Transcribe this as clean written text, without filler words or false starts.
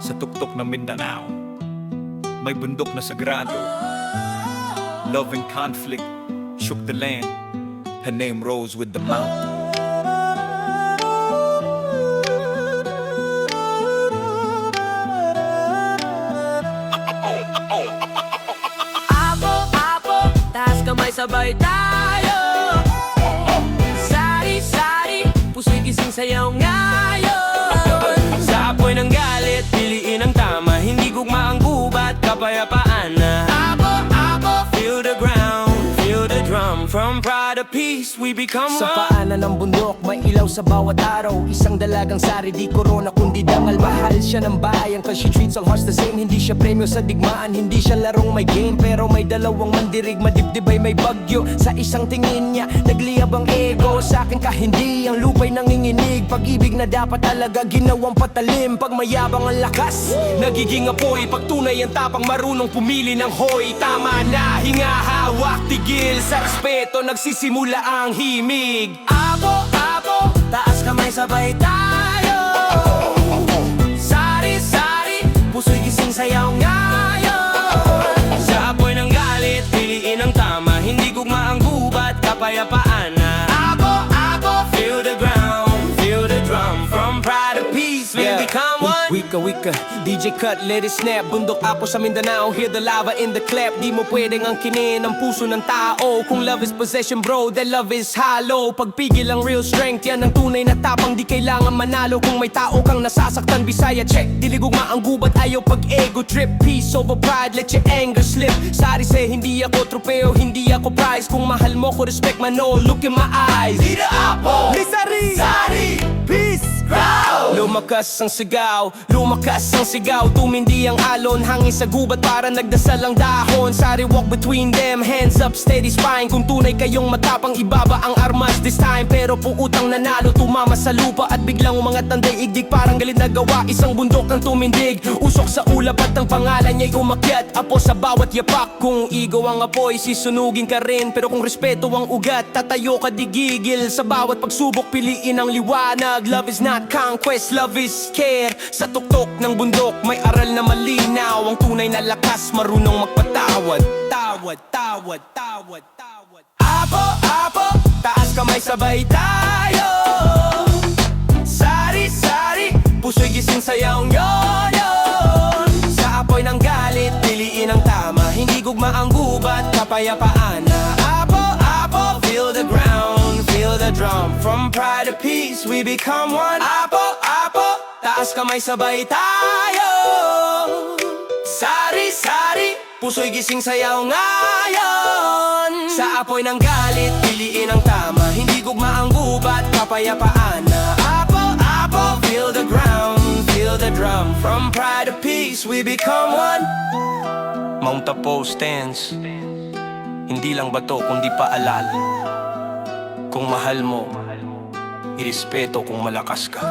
Sa tuktok ng Mindanao, may bundok na sagrado. Love and conflict shook the land. Her name rose with the mountain. Apo, taas kamay sabay tayo. Sari-sari, puso'y gising sayaw ngayon. Sa apoy ng galit, piliin ang tama. Hindi gugma ang gubat, kapayapaan na. Apo, feel the ground, feel the drum. From pride to peace, we become Sa one. paanan ng bundok, may ilaw sa bawat araw. Isang dalagang sari, di corona kundi dangal. Mahal siya ng bayan cause she treats all hearts the same. Hindi siya premyo sa digmaan, hindi siya larong may game. Pero may dalawang mandirig, madibdib ay may bagyo. Sa isang tingin niya, nagliyab ang ego. Sa akin ka hindi, ang lupa'y nanginginig. Pag-ibig na dapat talaga ginawang patalim. Pag mayabang ang lakas, nagiging apoy. Pag tunay ang tapang, marunong pumili ng hoy. Tama na, hinga, hawak, tigil. Sa respeto, nagsisimula ang himig. Apo, taas kamay sabay tayo. Sari-sari, puso'y gising sayaw ngayon. Sa apoy ng galit, piliin ang tama. Hindi gugma ang gubat, kapayapaan na. Apo, feel the ground, feel the drum. From pride to peace, we become one. Wika, DJ cut, let it snap. Bundok Apo sa Mindanao, hear the lava in the clap. Di mo pwedeng angkinin ang puso ng tao. Kung love is possession bro, then love is hollow. Pagpigil ang real strength, yan ang tunay na tapang. Di kailangan manalo kung may tao kang nasasaktan. Bisaya check, diligugma ang gubat, ayaw pag-ego trip. Peace over pride, let your anger slip. Sari say, hindi ako tropeo, hindi ako prize. Kung mahal mo ko, respect man, no, look in my eyes. Leader Apo, Sari, peace, crowd. Lumakas ang sigaw, lumakas ang sigaw. Tumindi ang alon, hangin sa gubat para nagdasal ang dahon. Sari walk between them, hands up, steady spine. Kung tunay kayong matapang, ibaba ang armas this time. Pero puutang nanalo, tumama sa lupa at biglang umangat ang daigdig. Parang galit na gawa, isang bundok ang tumindig. Usok sa ulap at ang pangalan niya'y umakyat. Apo sa bawat yapak, kung ego ang apoy, sisunugin ka rin. Pero kung respeto ang ugat, tatayo ka di gigil. Sa bawat pagsubok, piliin ang liwanag. Love is not conquest, love is care. Sa tuktok ng bundok, may aral na malinaw. Ang tunay na lakas, marunong magpatawad. Tawad. Apo, taas kamay sabay tayo. Sari-sari, puso'y gising sayaw yon. Sa apoy ng galit, piliin ang tama. Hindi gugma ang gubat, kapayapaan na. Apo, feel the ground, feel the drum. From pride to peace, we become one. Apo, taas kamay sabay tayo. Sari-sari, puso'y gising sayaw ngayon. Sa apoy ng galit, piliin ang tama. Hindi gugma ang gubat, kapayapaan na. Apo, feel the ground, feel the drum. From pride to peace, we become one. Mount Apo stands. Hindi lang bato, kundi paalala. Kung mahal mo, irespeto kung malakas ka.